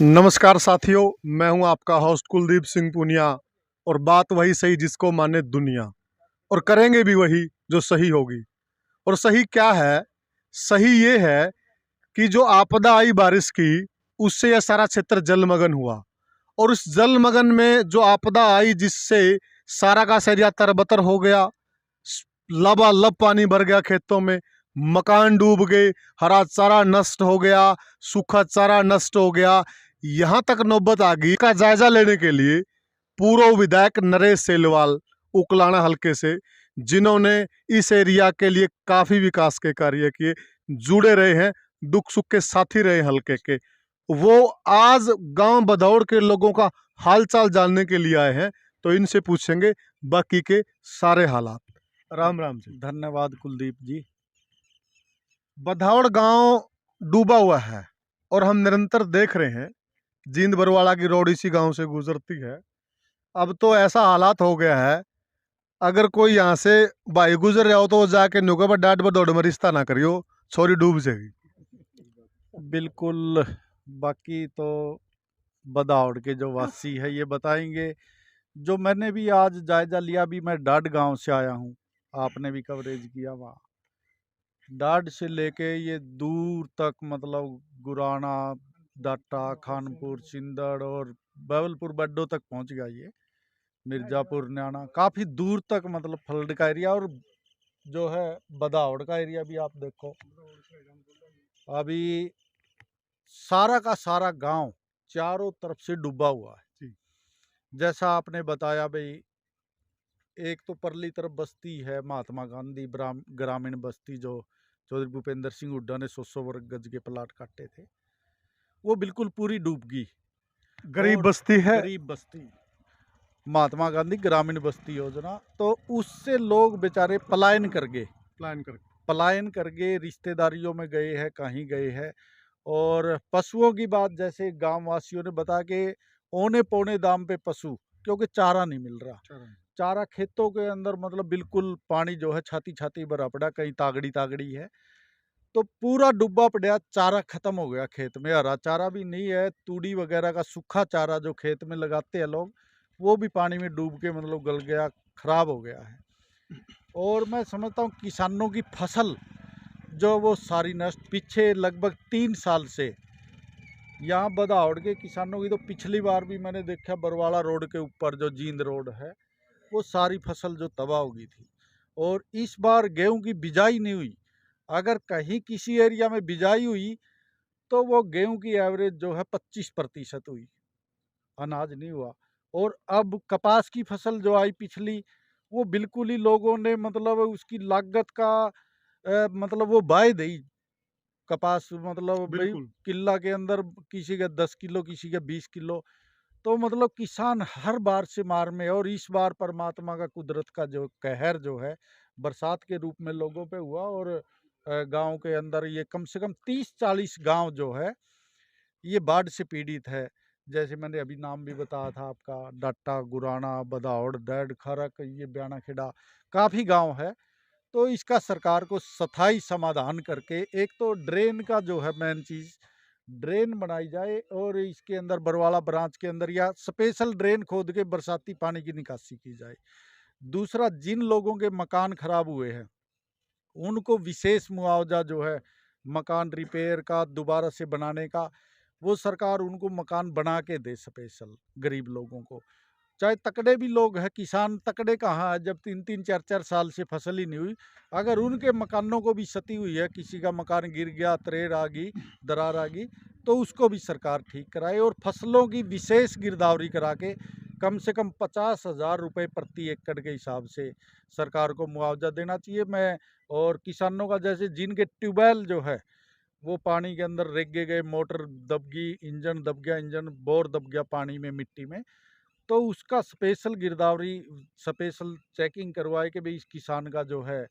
नमस्कार साथियों, मैं हूं आपका होस्ट कुलदीप सिंह पुनिया। और बात वही सही जिसको माने दुनिया, और करेंगे भी वही जो सही होगी। और सही क्या है? सही ये है कि जो आपदा आई बारिश की, उससे यह सारा क्षेत्र जलमग्न हुआ। और उस जलमग्न में जो आपदा आई, जिससे सारा का सरिया तरबतर हो गया, लबालब पानी भर गया खेतों में, मकान डूब गए, हरा चारा नष्ट हो गया, सूखा चारा नष्ट हो गया। यहाँ तक नौबत आ गई का जायजा लेने के लिए पूर्व विधायक नरेश सेलवाल उकलाना हलके से, जिन्होंने इस एरिया के लिए काफी विकास के कार्य किए, जुड़े रहे हैं, दुख सुख के साथी रहे हलके के, वो आज गांव बदौड़ के लोगों का हालचाल जानने के लिए आए हैं। तो इनसे पूछेंगे बाकी के सारे हालात। राम राम जी। धन्यवाद कुलदीप जी। बधावड़ गांव डूबा हुआ है और हम निरंतर देख रहे हैं, जींद बरवाड़ा की रोड इसी गांव से गुजरती है। अब तो ऐसा हालात हो गया है, अगर कोई यहाँ से भाई गुजर जाओ तो वो जाके नुका पर डांट पर दौड़ में रिश्ता ना करियो, छोरी डूब जाएगी। बिल्कुल। बाकी तो बदाऊड़ के जो वासी है ये बताएंगे। जो मैंने भी आज जायजा लिया, भी मैं डाड गांव से आया हूँ, आपने भी कवरेज किया वहाँ। डाड से लेके ये दूर तक, मतलब गुराना, डाटा, खानपुर, सिंदड़ और बवलपुर बड्डो तक पहुँच गया ये। मिर्जापुर, न्याणा, काफ़ी दूर तक, मतलब फ्लड का एरिया। और जो है बदाऊड़ का एरिया भी आप देखो, अभी सारा का सारा गांव चारों तरफ से डूबा हुआ है। जैसा आपने बताया भाई, एक तो परली तरफ बस्ती है महात्मा गांधी ग्रामीण बस्ती, जो चौधरी भूपेंद्र सिंह हुड्डा ने 100 वर्ग गज के प्लाट काटे थे, वो बिल्कुल पूरी डूब गई। गरीब और बस्ती है। गरीब बस्ती, महात्मा गांधी ग्रामीण बस्ती योजना, तो उससे लोग बेचारे पलायन कर गए, रिश्तेदारियों में गए हैं, कहीं गए हैं। और पशुओं की बात, जैसे गांव वासियों ने बता के औने पौने दाम पे पशु, क्योंकि चारा नहीं मिल रहा। चारा खेतों के अंदर, मतलब बिल्कुल पानी जो है छाती छाती भरा पड़ा, कहीं तागड़ी तागड़ी है, तो पूरा डूबा पड़ा। चारा खत्म हो गया खेत में, हरा चारा भी नहीं है। तूड़ी वगैरह का सूखा चारा जो खेत में लगाते हैं लोग, वो भी पानी में डूब के मतलब गल गया, खराब हो गया है। और मैं समझता हूँ किसानों की फसल जो वो सारी नष्ट। पीछे लगभग 3 साल से यहाँ बदाऊड़ के किसानों की, तो पिछली बार भी मैंने देखा बरवाड़ा रोड के ऊपर जो जींद रोड है, वो सारी फसल जो तबाह हो गई थी। और इस बार गेहूं की बिजाई नहीं हुई। अगर कहीं किसी एरिया में बिजाई हुई तो वो गेहूं की एवरेज जो है 25% हुई, अनाज नहीं हुआ। और अब कपास की फसल जो आई पिछली, वो बिल्कुल ही लोगों ने, मतलब उसकी लागत का मतलब वो बाय दी। कपास मतलब भाई किला के अंदर किसी का 10 किलो, किसी का 20 किलो। तो मतलब किसान हर बार से मार में। और इस बार परमात्मा का, कुदरत का जो कहर जो है, बरसात के रूप में लोगों पे हुआ। और गांव के अंदर ये कम से कम 30-40 गांव जो है ये बाढ़ से पीड़ित है। जैसे मैंने अभी नाम भी बताया था आपका, डाटा, गुराना, बदाऊड़, डैड, खरक, ये ब्याना खेड़ा, काफ़ी गांव है। तो इसका सरकार को स्थायी समाधान करके, एक तो ड्रेन का जो है मेन चीज़, ड्रेन बनाई जाए। और इसके अंदर बरवाला ब्रांच के अंदर या स्पेशल ड्रेन खोद के बरसाती पानी की निकासी की जाए। दूसरा, जिन लोगों के मकान खराब हुए हैं उनको विशेष मुआवजा जो है, मकान रिपेयर का, दोबारा से बनाने का, वो सरकार उनको मकान बना के दे स्पेशल गरीब लोगों को। चाहे तकड़े भी लोग हैं, किसान तकड़े कहाँ है, जब 3-3, 4-4 साल से फसल ही नहीं हुई। अगर उनके मकानों को भी क्षति हुई है, किसी का मकान गिर गया, तरेर आ गई, दरार आ गई, तो उसको भी सरकार ठीक कराए। और फसलों की विशेष गिरदावरी करा के कम से कम 50,000 रुपये प्रति एकड़ के हिसाब से सरकार को मुआवजा देना चाहिए। मैं, और किसानों का, जैसे जिनके ट्यूबवेल जो है वो पानी के अंदर रेगे गए, मोटर दब गई, इंजन दब गया, इंजन बोर दब गया पानी में, मिट्टी में, तो उसका स्पेशल गिरदावरी, स्पेशल चेकिंग करवाए कि भाई इस किसान का जो है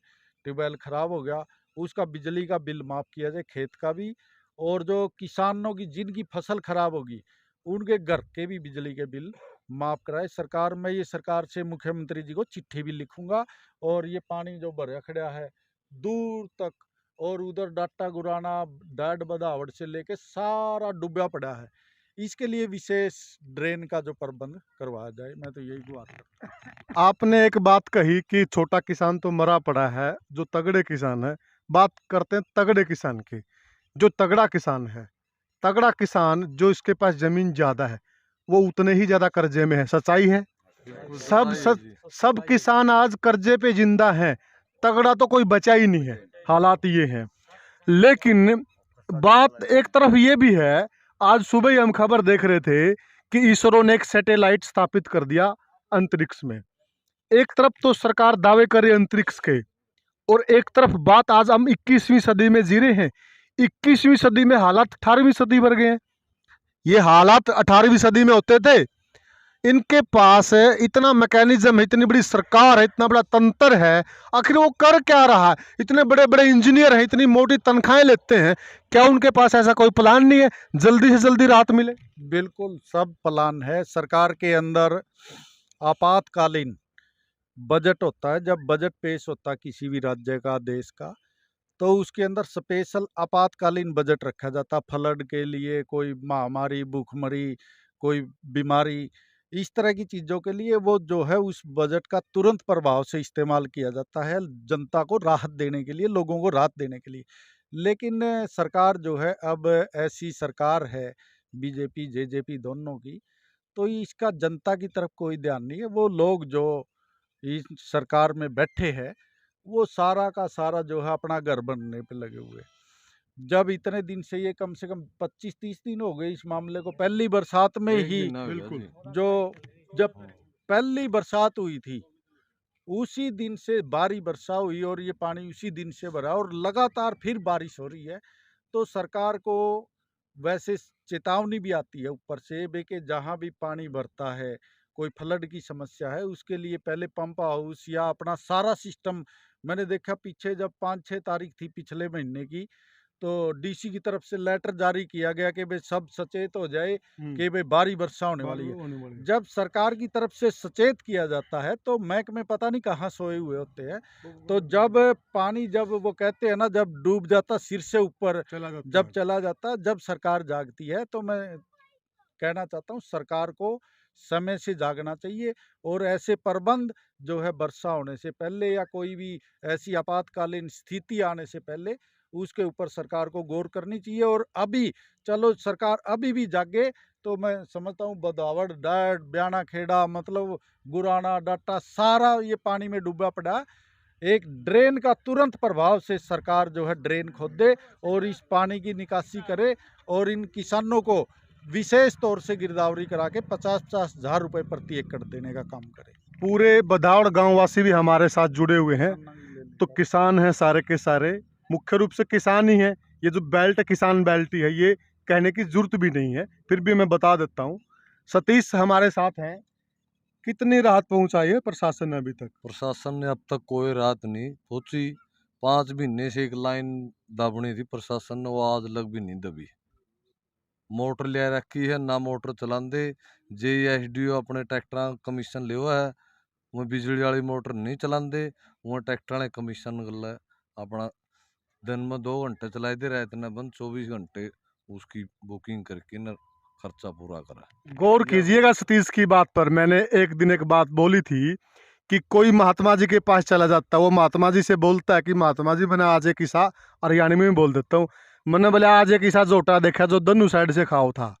ट्यूबवेल खराब हो गया, उसका बिजली का बिल माफ़ किया जाए, खेत का भी। और जो किसानों की, जिनकी फसल खराब होगी, उनके घर के भी बिजली के बिल माफ़ कराए सरकार। मैं ये सरकार से, मुख्यमंत्री जी को चिट्ठी भी लिखूंगा। और ये पानी जो भरा खड़ा है दूर तक, और उधर डाटा, गुराना, डाड, बदावड़ से लेके सारा डूबा पड़ा है। इसके लिए विशेष ड्रेन का जो प्रबंध करवाया जाए, मैं तो यही गुहार करता हूं। आपने एक बात कही कि छोटा किसान तो मरा पड़ा है, जो तगड़े किसान है। बात करते हैं तगड़े किसान की। जो तगड़ा किसान है, तगड़ा किसान जो इसके पास जमीन ज्यादा है, वो उतने ही ज्यादा कर्जे में है। सच्चाई है। सब किसान आज कर्जे पे जिंदा हैं। तगड़ा तो कोई बचा ही नहीं है। हालात ये हैं। लेकिन बात एक तरफ ये भी है, आज सुबह ही हम खबर देख रहे थे कि इसरो ने एक सैटेलाइट स्थापित कर दिया अंतरिक्ष में। एक तरफ तो सरकार दावे करे अंतरिक्ष के, और एक तरफ बात आज हम 21वीं सदी में जी रहे हैं। 21वीं सदी में हालात 18वीं सदी भर गए हैं। ये हालात 18वीं सदी में होते थे। इनके पास इतना मैकेनिज्म है, इतनी बड़ी सरकार है, इतना बड़ा तंत्र है, आखिर वो कर क्या रहा है? इतने बड़े बड़े इंजीनियर हैं, इतनी मोटी तनख्वाहें लेते हैं, क्या उनके पास ऐसा कोई प्लान नहीं है जल्दी से जल्दी राहत मिले? बिल्कुल सब प्लान है। सरकार के अंदर आपातकालीन बजट होता है। जब बजट पेश होता है किसी भी राज्य का, देश का, तो उसके अंदर स्पेशल आपातकालीन बजट रखा जाता। फ्लड के लिए, कोई महामारी, भूखमरी, कोई बीमारी, इस तरह की चीज़ों के लिए वो जो है उस बजट का तुरंत प्रभाव से इस्तेमाल किया जाता है, जनता को राहत देने के लिए, लोगों को राहत देने के लिए। लेकिन सरकार जो है, अब ऐसी सरकार है बीजेपी जेजेपी दोनों की, तो इसका जनता की तरफ कोई ध्यान नहीं है। वो लोग जो इस सरकार में बैठे हैं, वो सारा का सारा जो है अपना घर बनने पे लगे हुए। जब इतने दिन से, ये कम से कम 25-30 दिन हो गए इस मामले को, पहली बरसात में ही बिल्कुल। जो जब पहली बरसात हुई थी, उसी दिन से भारी वर्षा हुई और ये पानी उसी दिन से भरा और लगातार फिर बारिश हो रही है। तो सरकार को वैसे चेतावनी भी आती है ऊपर से बे कि जहाँ भी पानी भरता है, कोई फ्लड की समस्या है, उसके लिए पहले पंप हाउस या अपना सारा सिस्टम। मैंने देखा पीछे जब 5-6 तारीख थी पिछले महीने की, तो डीसी की तरफ से लेटर जारी किया गया कि भाई सब सचेत हो जाए कि भाई भारी वर्षा होने वाली है। जब सरकार की तरफ से सचेत किया जाता है तो महकमे पता नहीं कहाँ सोए हुए होते हैं। तो जब पानी, जब वो कहते हैं ना, जब डूब जाता सिर से ऊपर, जब चला जाता, जब सरकार जागती है, तो मैं कहना चाहता हूँ सरकार को समय से जागना चाहिए और ऐसे प्रबंध जो है वर्षा होने से पहले या कोई भी ऐसी आपातकालीन स्थिति आने से पहले, उसके ऊपर सरकार को गौर करनी चाहिए। और अभी चलो सरकार अभी भी जागे, तो मैं समझता हूँ बदावड़, डाट, ब्याना खेड़ा, मतलब गुराना, डाटा, सारा ये पानी में डूबा पड़ा। एक ड्रेन का तुरंत प्रभाव से सरकार जो है ड्रेन खोदे और इस पानी की निकासी करे और इन किसानों को विशेष तौर से गिरदावरी करा के 50-50 हज़ार रुपए प्रति एकड़ देने का काम करे। पूरे बदावड़ गांव वासी भी हमारे साथ जुड़े हुए हैं। तो किसान हैं सारे के सारे, मुख्य रूप से किसान ही हैं। ये जो बेल्ट किसान बेल्ट ही है, ये कहने की जरूरत भी नहीं है, फिर भी मैं बता देता हूँ। सतीश हमारे साथ हैं। कितनी राहत पहुंचाई है प्रशासन ने अभी तक? प्रशासन ने अब तक कोई राहत नहीं पहुंची। 5 महीने से एक लाइन दबनी थी प्रशासन ने, वो आज लग भी नहीं दबी। मोटर ले रखी है, ना मोटर चलाते। JSDO अपने ट्रैक्टर कमीशन ले हुआ है, वो बिजली वाली मोटर नहीं चलाते, वो ट्रैक्टर ने कमीशन गल अपना दिन में 2 घंटे चलाई दे, रात ने बंद 24 घंटे उसकी बुकिंग करके न खर्चा पूरा करा। गौर कीजिएगा सतीश की बात पर। मैंने एक दिन एक बात बोली थी कि कोई महात्मा जी के पास चला जाता, वो महात्मा जी से बोलता है कि महात्मा जी मैंने आज एक किस्सा हरियाणवी में बोल देता हूँ, मैंने बोला आज एक किस्सा जोटा देखा जो दोनों साइड से खाओ था।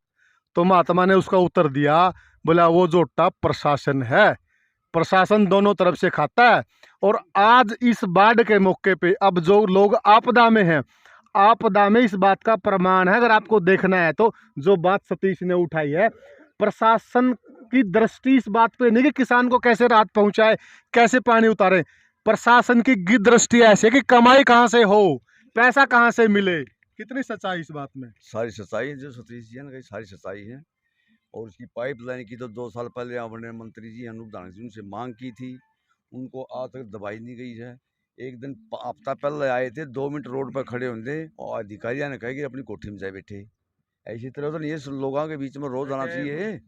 तो महात्मा ने उसका उत्तर दिया, बोला वो जोटा प्रशासन है, प्रशासन दोनों तरफ से खाता है। और आज इस बाढ़ के मौके पे अब जो लोग आपदा में हैं, आपदा में इस बात का प्रमाण है। अगर आपको देखना है तो जो बात सतीश ने उठाई है, प्रशासन की दृष्टि इस बात पे नहीं कि किसान को कैसे राहत पहुंचाए, कैसे पानी उतारे। प्रशासन की दृष्टि ऐसी है कि कमाई कहाँ से हो, पैसा कहाँ से मिले। कितनी सच्चाई इस बात में? सारी सच्चाई है जो सतीश जी ने, सारी सच्चाई है। और उसकी पाइपलाइन की तो 2 साल पहले अपने मंत्री जी अनूप धानक जी उनसे मांग की थी, उनको आज तक दबाई नहीं गई है। एक दिन हफ्ता पहले आए थे, 2 मिनट रोड पर खड़े होंगे और अधिकारियों ने कहा कि अपनी कोठी में जाए बैठे। ऐसी तरह तो ये लोगों के बीच में रोज आना चाहिए।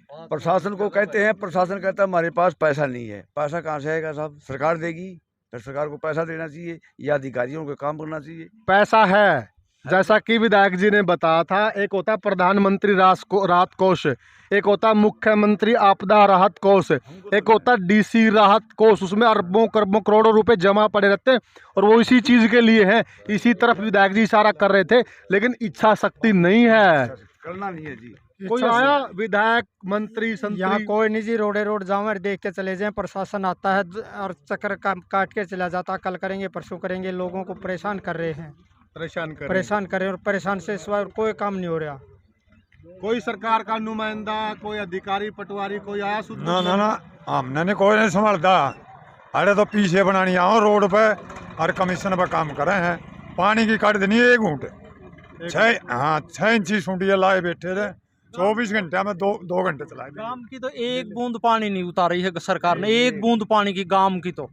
प्रशासन को कहते हैं, प्रशासन कहता है हमारे पास पैसा नहीं है। पैसा कहाँ से आएगा साहब? सरकार देगी, फिर सरकार को पैसा देना चाहिए या अधिकारियों को काम करना चाहिए। पैसा है, जैसा कि विधायक जी ने बताया था, एक होता प्रधानमंत्री राहत कोष, एक होता मुख्यमंत्री आपदा राहत कोष, एक होता डीसी राहत कोष। उसमें अरबों करोड़ों करोड़ों रुपए जमा पड़े रहते हैं और वो इसी चीज के लिए हैं। इसी तरफ विधायक जी इशारा कर रहे थे, लेकिन इच्छा शक्ति नहीं है। करना नहीं है जी। कोई आया विधायक मंत्री संतरी? यहाँ कोई नहीं जी, रोड जाओ देख के चले जाएं। प्रशासन आता है और चक्कर काट के चला जाता, कल करेंगे परसों करेंगे। लोगों को परेशान कर रहे हैं, परेशान कर रहे हैं और परेशान से सिवा कोई काम नहीं हो रहा। कोई सरकार का नुमाइंदा, कोई अधिकारी पटवारी कोई आया? ना हमने कोई नहीं संभालता। अरे तो पीछे बनानी आओ रोड पे और कमीशन पे काम करे हैं। पानी की काट देनी 1 घूंट 6 इंची सूंटिया लाए बैठे थे। 24 घंटे में 2 घंटे चलाए। गांव की तो 1 बूंद पानी नहीं उतारी है सरकार ने, 1 बूंद पानी की गांव की तो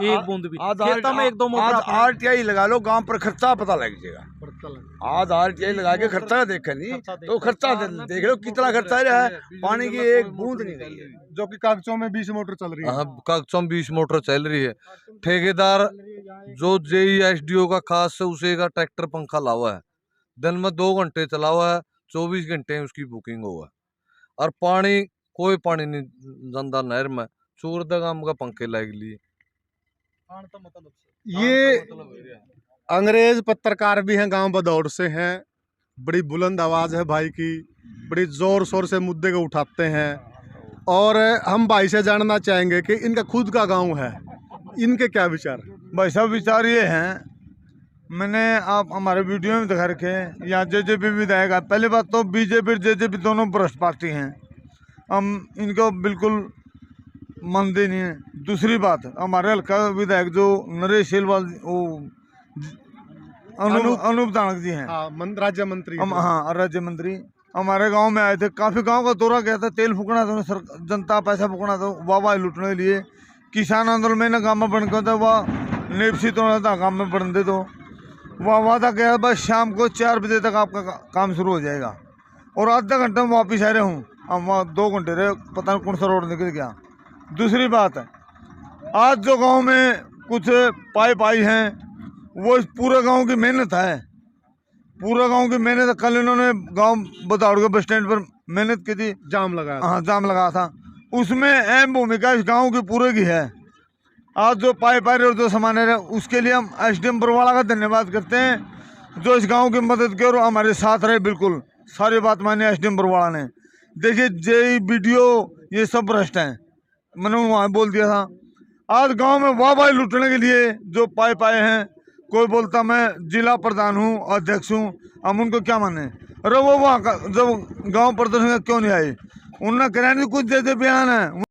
1 बूंद भी। खेतों में 1-2 मोटर RTI लगा लो, गांव पर खर्चा पता लग जाएगा। आज RTI लगा के खर्चा देखा नहीं तो खर्चा देख लो कितना खर्चा रहा है। पानी की 1 बूंद नहीं गई है। जो कि कागजों में 20 मोटर चल रही है। हाँ, कागजों में 20 मोटर चल रही है। ठेकेदार जो JE SDO का खास है उसे का ट्रैक्टर पंखा लावा है, दिन में 2 घंटे चला हुआ है, 24 घंटे उसकी बुकिंग हुआ है। और पानी कोई पानी नहीं जंदा नहर में, चूरदगाम का पंखे लग लिए। ये अंग्रेज पत्रकार भी हैं, गांव बदौर से हैं। बड़ी बुलंद आवाज़ है भाई की, बड़ी ज़ोर शोर से मुद्दे को उठाते हैं। और हम भाई से जानना चाहेंगे कि इनका खुद का गांव है, इनके क्या विचार? भाई सब विचार ये हैं, मैंने आप हमारे वीडियो में दिखा रखे यहाँ JJP विधायक है। पहली बात तो BJP और JJP दोनों भ्रष्ट पार्टी हैं, हम इनको बिल्कुल मानते नहीं है। दूसरी बात, हमारे हल्का विधायक जो नरेश सेलवाल वो अनूप दानक जी हैं, राज्य मंत्री। हाँ राज्य मंत्री हमारे गांव में आए थे। काफ़ी गांव का दौरा किया था, तेल फूकना था, जनता पैसा फूकना था, वाह लूटने के लिए। किसान आंदोलन में ना गाँव में बन गया वाह नेपसी तो था गाँव में बन दे तो वह वादा किया बस शाम को 4 बजे तक आपका काम शुरू हो जाएगा। और आधा घंटा में वापिस आ रहे हूँ, हम वहाँ 2 घंटे रहे, पता नहीं कौन सा रोड निकल गया। दूसरी बात है, आज जो गांव में कुछ पाइप आई हैं वो पूरे गांव की मेहनत है, पूरा गांव की मेहनत। कल इन्होंने गांव बदाऊड़ के बस स्टैंड पर मेहनत की थी, जाम लगाया। हाँ जाम लगा था, उसमें अहम भूमिका इस गांव की पूरे की है। आज जो पाइप आ रहे और जो सामान आ रहे उसके लिए हम SDM बरवाला का धन्यवाद करते हैं, जो इस गांव की मदद की और हमारे साथ रहे। बिल्कुल सारी बात मानी SDM बरवाला ने। देखिए JE BDO ये सब भ्रष्ट हैं, मैंने वहाँ बोल दिया था। आज गांव में वाह लूटने के लिए जो पाइप आए हैं, कोई बोलता मैं जिला प्रधान हूँ, अध्यक्ष हूँ, हम उनको क्या माने? अरे वो वहाँ जब गांव प्रदर्शन क्यों नहीं आए? उन्होंने कराने कुछ जैसे बयान है।